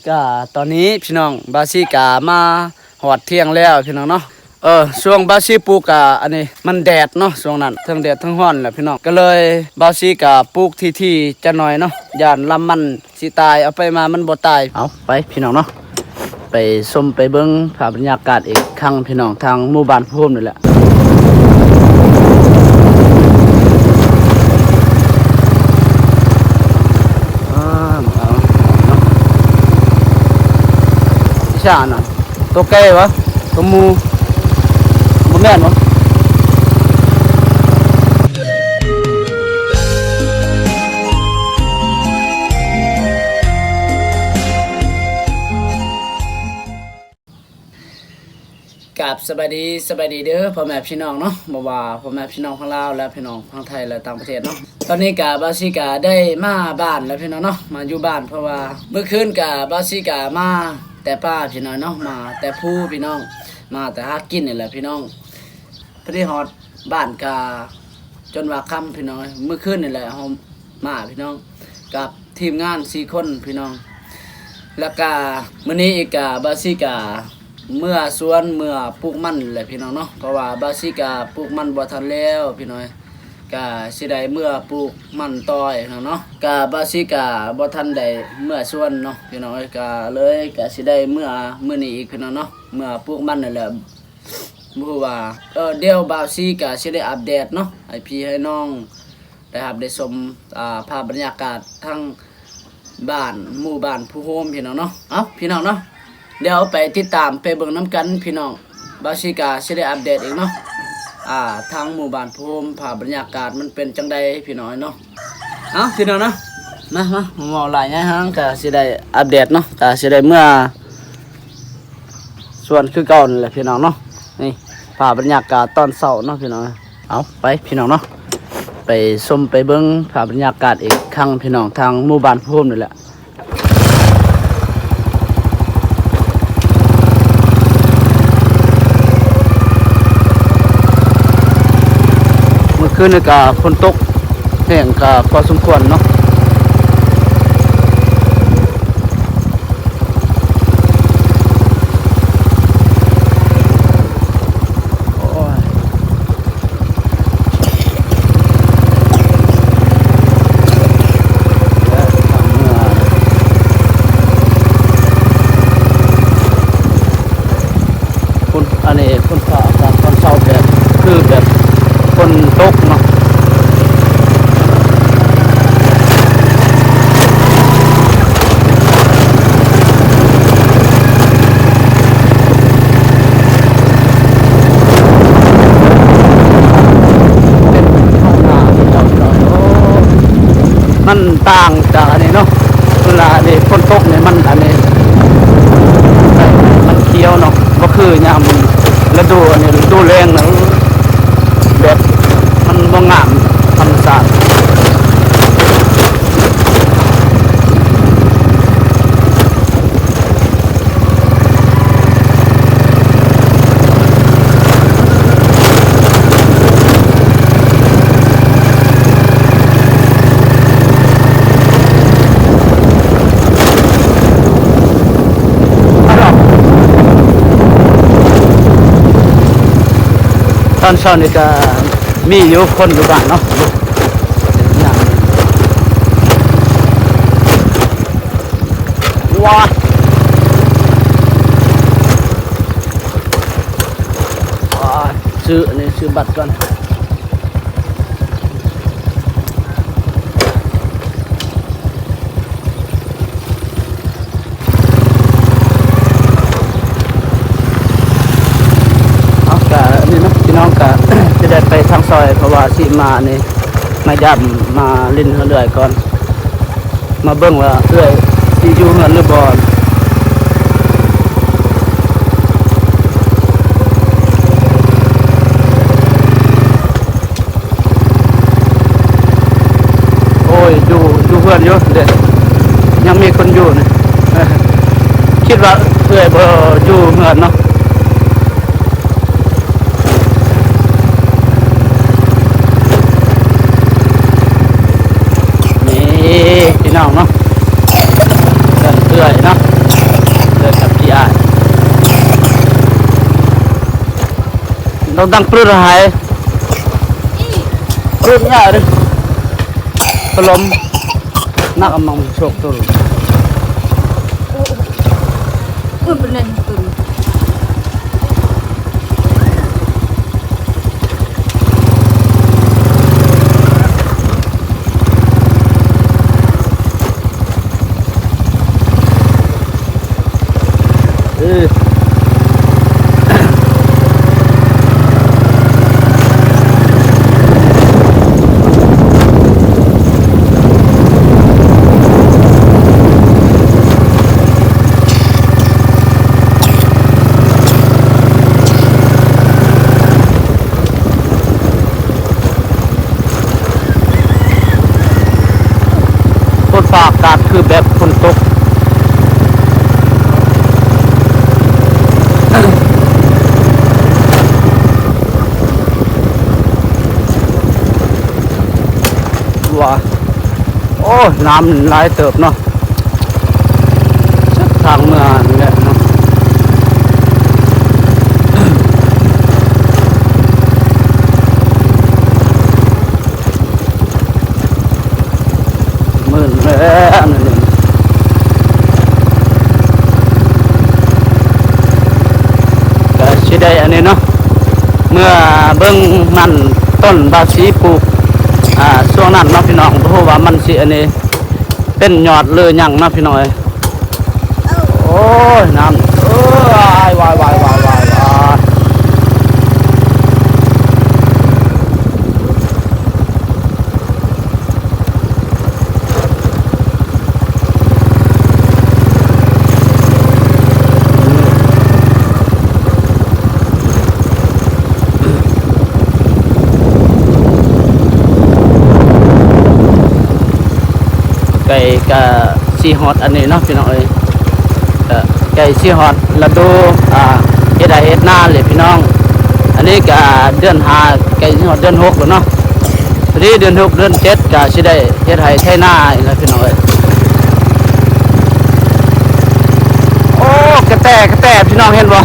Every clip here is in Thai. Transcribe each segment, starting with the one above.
ก็ตอนนี้พี่น้องบาซิกามาหอดเที่ยงแล้วพี่น้องเนาะช่วงบาซิปลูกอันนี้มันแดดเนาะช่วงนั้นทั้งแดดทั้งร้อนแหละพี่น้องก็เลยบาซิกาปลูกที่จะหน่อยเนาะย่านลำมันสิตายเอาไปมามันบ่ตายเอาไปพี่น้องเนาะไปชมไปเบิ่งภาพบรรยากาศอีกครั้งพี่น้องทางหมู่บ้านพุ่มนี่แหละชาน่ะตัวแก่วะตัวมูบ่แม่นวะกับสบายดีเด้อพ่อแม่พี่น้องเนาะบ่ว่าพ่อแม่พี่น้องของลาวและพี่น้องของไทยและต่างประเทศเนาะตอนนี้กะบาซิกาได้มาบ้านแล้วพี่น้องเนาะมาอยู่บ้านเพราะว่าเมื่อคืนกะบาซิกามาแต่ป้าพี่น้องเนาะมาแต่ผู้พี่น้องมาแต่หากินนี่แหละพี่น้องพอดีฮอดบ้านกะจนว่าค่ำพี่น้องเมื่อคืนนี่แหละเฮามาพี่น้องกับทีมงาน4คนพี่น้องแล้วก็มื้อนี้อีกกะบาซิกาเมื่อสวนเมื่อปลูกมันแหละพี่น้องเนาะเพราะว่าบาซิกาปลูกมันบ่ทันแล้วพี่น้องก็สิได้เมื่อปลูกมันต่อยเนาะก็บาซิกาบ่ทันได้เมื่อสวนเนาะพี่น้องก็เลยก็สิได้เมื่อมื้อนี้อีกพี่น้องเนาะเมื่อปลูกมันนั่นแหละบ่ฮู้ว่าเดี๋ยวบาซิกาสิได้อัปเดตเนาะให้พี่ให้น้องได้ชมภาพบรรยากาศทั้งบ้านหมู่บ้านผู้โฮมพี่น้องเนาะเอ้าพี่น้องเนาะเดี๋ยวไปติดตามไปเบิ่งน้ำกันพี่น้องบาซิกาสิได้อัปเดตอีกเนาะทางหมู่บ้านภูมิภาพบรรยากาศมันเป็นจังใดพี่น้อยเนาะเอ้าพี่น้องเนาะมาผมเอาหลายอย่างฮังก็สิได้อัปเดตเนาะก็สิได้เมื่อส่วนคือเก่านั่นแหละพี่น้องเนาะนี่ภาพบรรยากาศตอนเช้าเนาะพี่น้องเอาไปพี่น้องเนาะไปชมไปเบิ่งภาพบรรยากาศอีกครั้งพี่น้องทางหมู่บ้านภูมินี่แหละคืนนี้ก็ฝนตกแห้งก็พอสมควรเนาะอันนี้คนฟ้าอากาศตอนเช้าแบบคือแบบฝนตกเนาะมันต่างจากอันนี้เนาะเวลาเนี่ยฝนตกเนี่ยมันอันนี้มันเขียวเนาะก็คือยามฤดูอันนี้ฤดูแรงนะแบบมันบ่งามธรรมชาติตอนเช้านี่ก็มีอยู่คนอยู่บ้านเนาะว้าซื้อบัตรก่อนน้องก็ จะได้ไปทางซอยเพราะว่าสิมานี่มาย่ำมาลิ้นเรื่อยก่อนมาเบิ่งว่าเรื่อยสิอยู่เฮือนหรือบ่โอ้ยอยู่เฮือนอยู่เด้ยังมีคนอยู่นี่ คิดว่าเรื่อยบ่อยู่เฮือนเนาะ น้องเนาะเรื่อยเนาะ เราดังปลื้ดหายปลื้ดง่ายเลยปลมนักอมองโชคตัวเป็นเล่นตุนฝากอากาศคือแบบฝนตกว้าโอ้น้ำไหลเติบเนาะทางเมืองเนี่ยเนาะมื่นแล้วนั่นเองก็สิได้อันนี้เนาะเมื่อเบิ่งนั่นต้นบาสีปลูกช่วงนั้นเนาะพี่น้องเพราะว่ามันสิอันนี้เป็นยอดเลยยังเนาะพี่น้อยโอ้ยน้ำวายไก่กะซีฮอตอันนี้เนาะพี่น้องเอ้ยไก่ซีฮอตฤดูเฮ็ดไร่เฮ็ดนาเลยพี่น้องอันนี้กะเดือน5ไก่ซีฮอตเดือน6แล้วเนาะพอดีเดือน6เดือน7กะสิได้เฮ็ดไร่ไถนาแล้วพี่น้องเอ้ยโอ้กระแตพี่น้องเห็นบ่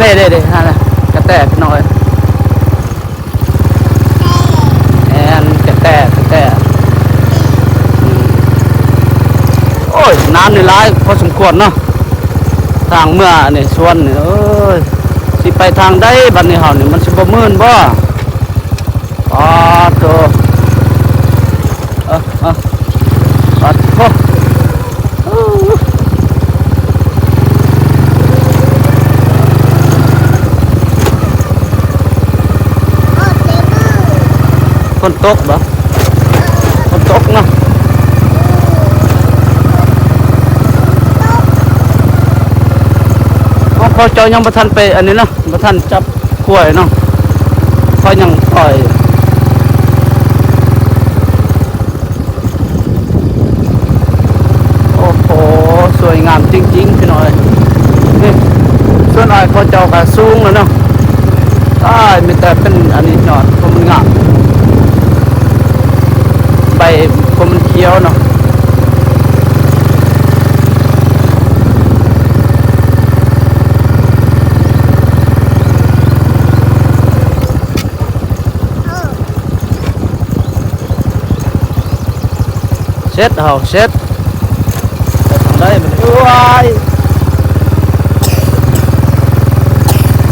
นี่เด้ๆฮะกระแตพี่น้องเอ้ยแต่โอ้ยน้ำนี่ร้ายพอสมควรเนาะทางเมื่อนี่ส่วนนี่สิไปทางได้บัดนี้เฮานี่มันสิบ่มื่นบ่อ๋อโตปัดโตฝนตกบ่ฝนตกเนาะพอเจ้ายังบ่ทันไปอันนี้เนาะบ่ทันจับกล้วยเนาะเขายังปล่อยโอ้โหสวยงามจริงๆพี่น้อยนี่ส่วนอ้อยเขาเจ้าก็สูงแล้วเนาะมีแต่เป็นอันนี้ยอดเพราะมันงามใบก็มันเขียวเนาะเช็ดเฮาเช็ดทางได้มัน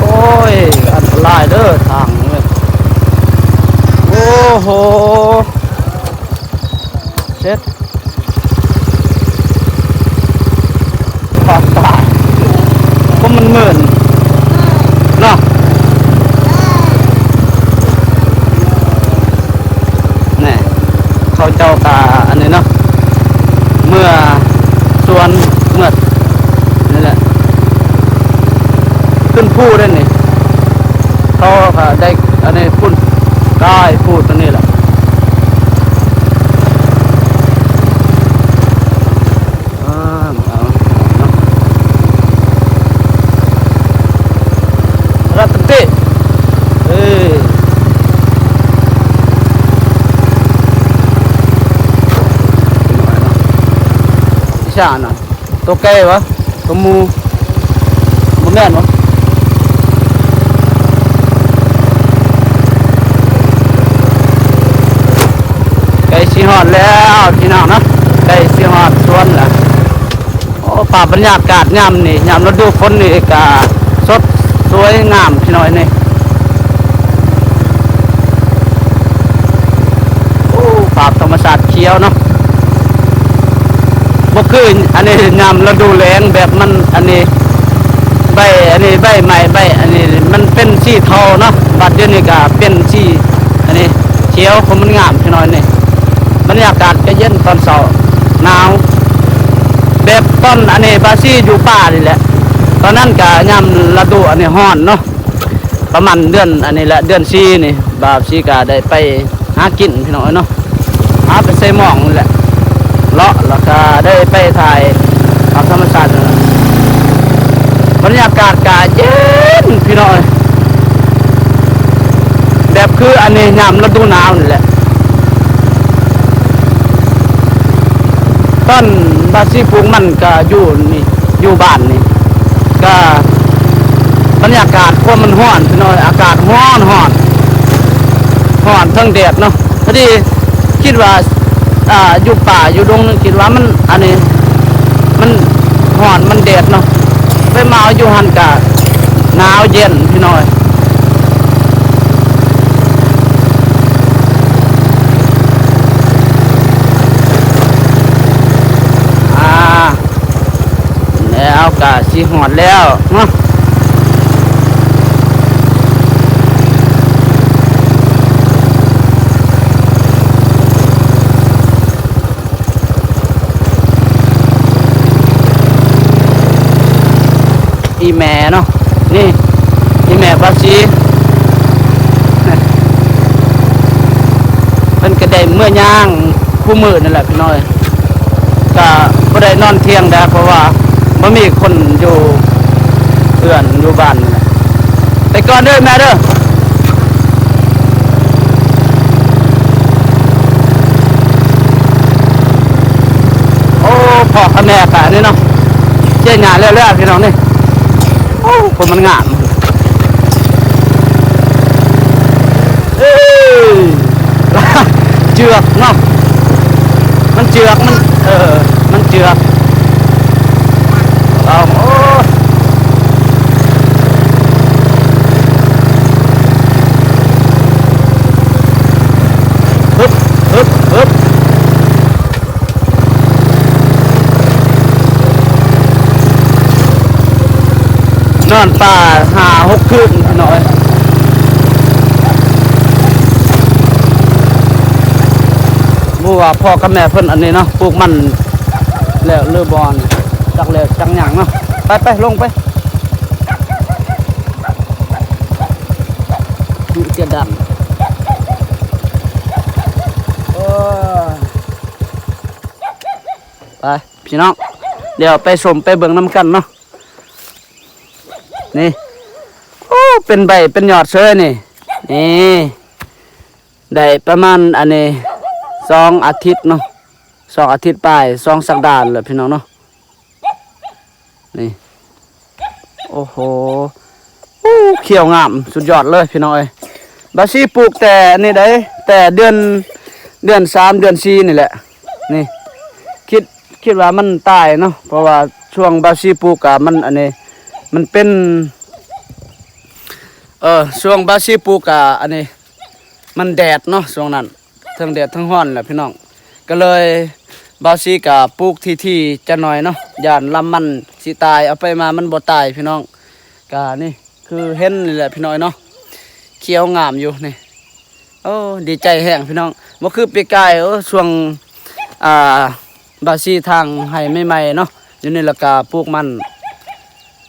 โอ้ยอันตรายเด้อทางนี่โอ้โหเช็ดความตายก็มันเหมือนเนาะนี่เขาเจ้าตาอันนี้เนาะเมื่อส่วนเมื่อนี่แหละขึ้นพูดได้นี่เขาได้อันนี้พูดได้พูดตัวนี้แหละรัตติชานะตัวแก่วะตัวมู แม่นบ่ไก่สิฮอดแล้วพี่น้องเนาะไก่สิฮอดสวนล่ะโอ้ภาพบรรยากาศยามนี่ยามฤดูฝนนี่ก็สดสวยงามพี่น้อยนี่โอ้ภาพธรรมชาติเขียวเนาะบ่คืออันนี้ยามฤดูแล้งแบบมันอันนี้ใบอันนี้ใบใหม่ใบอันนี้มันเป็นสีเทาเนาะบัดเดี๋ยวนี้ก็เป็นสีอันนี้เขียวของมันงามพี่น้อยนี่บรรยากาศก็เย็นตอนเช้าหนาวแบบต้นอันนี้บาซี่อยู่ป่านี่แหละตอนนั้นก็ยามฤดูอันนี้ร้อนเนาะประมาณเดือนอันนี้แหละเดือน4นี่บาซี่ก็ได้ไปหากินพี่น้อยเนาะหาไปใส่หม้องนี่แหละเลาะแล้วก็ได้ไปถ่ายภาพธรรมชาติบรรยากาศก็เย็นพี่น้อยแบบคืออันนี้ยามฤดูหนาวนี่แหละต้นบาซี่ปลูกมันก็อยู่นี่อยู่บ้านนี่ก็บรรยากาศความมันร้อนพี่น้อยอากาศร้อนทั้งแดดเนาะพอดีคิดว่าอยู่ป่าอยู่ดงนึงคิดว่ามันอันนี้มันร้อนมันแดดเนาะไปมาอยู่หันกะหนาวเย็นพี่น้อยแล้วกะสิหอดแล้วเนาะอีแม่เนาะนี่อีแม่บาซีเพิ่นก็ได้เมื่อย่างคู่มือนั่นแหละพี่น้อยก็บ่ได้นอนเที่ยงได้เพราะว่าบ่มีคนอยู่เพื่อนอยู่บ้านนั่นแหละไปก่อนเด้อแม่เด้อโอ้พ่อกับแม่กะนี่เนาะเจ๊งานแล้วๆพี่น้องนี่โอ้คนมันงามเอ้ยเจือกเนาะมันเจือกมันเจือกเอาโอ้ฮึบนอนป่า5-6 คืนพี่น้อยบัวพ่อกับแม่เพิ่นอันนี้เนาะปลูกมันแล้วเรือบอลจักแล้วจังหยังเนาะไปลงไปเกียดดำไปพี่น้องเดี๋ยวไปชมไปเบิ่งน้ำกันเนาะนี่โอ้เป็นใบเป็นยอดเชยนี่ได้ประมาณอันนี้2 อาทิตย์เนาะ2 อาทิตย์ไป2 สัปดาห์เลยพี่น้องเนาะนี่โอ้โหเขียวงามสุดยอดเลยพี่น้องเอ้ยบาซี่ปลูกแต่นี่ได้แต่เดือน3 เดือน4นี่แหละนี่คิดว่ามันตายเนาะเพราะว่าช่วงบาซี่ปลูกอะมันอันนี้มันเป็นช่วงบาซี่ปลูกอะอันนี้มันแดดเนาะช่วงนั้นทั้งแดดทั้งร้อนแหละพี่น้องก็เลยบาซี่กะปลูกที่จะหน่อยเนาะย่านลำมันสิตายเอาไปมามันบ่ตายพี่น้องกะนี่คือเห็นนี่แหละพี่น้อยเนาะเขียวงามอยู่นี่โอ้ดีใจแห้งพี่น้องบ่คือปีกายช่วงบาซี่ทางให้ใหม่ๆเนาะอยู่นี่แล้วก็ปลูกมัน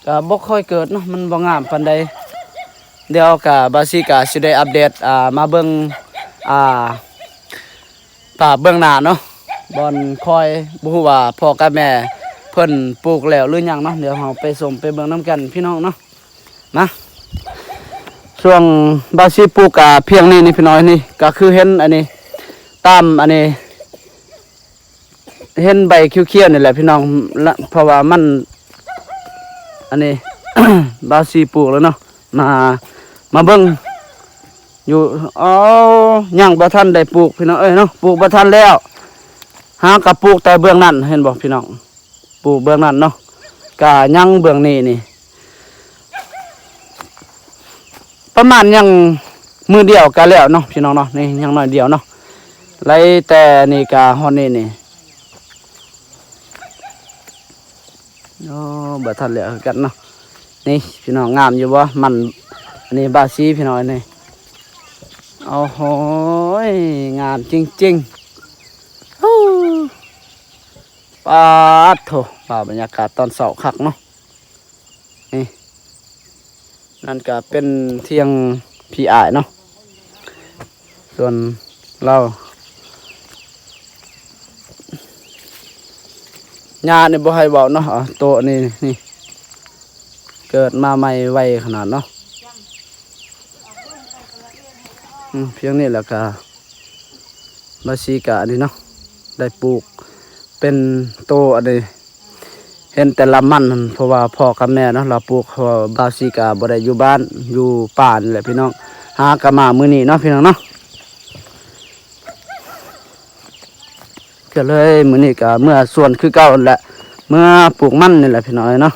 ก็บ่ค่อยเกิดเนาะมันบ่งามปานใดเดี๋ยวก็บาซี่ก็สิได้อัปเดตมาเบิ่งภาพเบื้องหน้าเนาะบอนคอยบ่ฮู้ว่าพ่อกับแม่เพิ่นปลูกแล้วหรือยังเนาะเดี๋ยวเราไปชมไปเบิ่งนํกันพี่น้องเนาะมาช่วงบาซี่ปลูกก็เพียงนี้นี่พี่น้อยนี่ก็คือเห็นอันนี้ตามอันนี้เห็นใบเขียวๆนี่แหละพี่น้องเพราะว่ามันอันนี้ บาซีปลูกแล้วเนาะมาเบิ่งอยู่อ๋อยังบ่ทันได้ปลูกพี่น้องเอ้ยเนาะปลูกบ่ทันแล้วหากับปลูกแต่เบื้องนั้นเห็นบ่พี่น้องปลูกเบื้องนั้นเนาะกะยังเบื้องนี้นี่ประมาณยังมือเดียวกันแล้วเนาะพี่น้องเนาะนี่ยังน้อยเดียวเนาะไล่แต่นี่กะฮอดนี่โอ้บ่ทันแล้วคือกันเนาะนี่พี่น้องงามอยู่บ่มันอันนี้บาซีพี่น้องนี่โอ้โหงามจริงๆฮู้ปาดโถป่าบรรยากาศตอนเช้าคักเนาะนี่นั่นก็เป็นเที่ยงพี่อ้ายเนาะส่วนเราญาเนี่ยบ่ให้เว้าเนาะโตะนี่เกิดมาใหม่ไวขนาดเนาะเพียงนี้แหละก็บาซีกะนี่เนาะได้ปลูกเป็นโตอันนี้เห็นแต่ละมันเพราะว่าพ่อกับแม่เนาะเราปลูกเพราะว่าบาซีกะบ่ได้อยู่บ้านอยู่ป่านี่แหละพี่น้องหากะมามื้อนี้เนาะพี่น้องเนาะก็เลยมื้อนี้ก็เมื่อส่วนคือเก่าแหละเมื่อปลูกมันนี่แหละพี่น้องเนาะ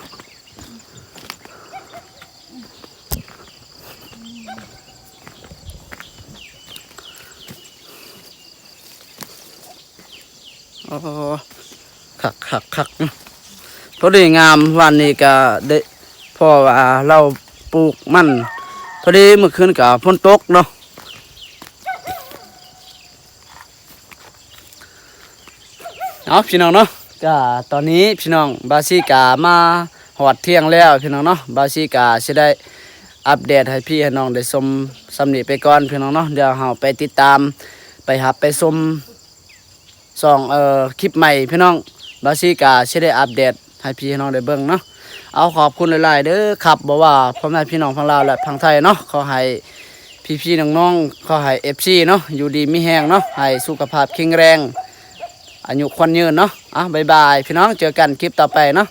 โอ้คักพอดีงามวันนี้ก็ได้เพราะว่าเราปลูกมันพอดีเมื่อคืนก็ฝนตกเนาะเอาพี่น้องเนาะก็ตอนนี้พี่น้องบาซีกามาหอดเที่ยงแล้วพี่น้องเนาะบาซีกาสิได้อัปเดตให้พี่ให้น้องได้ชมสำนีไปก่อนพี่น้องเนาะเดี๋ยวเราไปติดตามไปชมคลิปใหม่พี่น้องบาซีกาสิได้อัปเดตให้พี่ให้น้องได้เบิ่งเนาะเอาขอบคุณหลายๆเด้อครับบอกว่าพ่อแม่พี่น้องฝั่งลาวและฝั่งไทยเนาะขอให้พี่ๆน้องๆขอให้ FC เนาะอยู่ดีมีแรงเนาะให้สุขภาพแข็งแรงอายุควันยืนเนาะบ๊ายบายพี่น้องเจอกันคลิปต่อไปเนาะ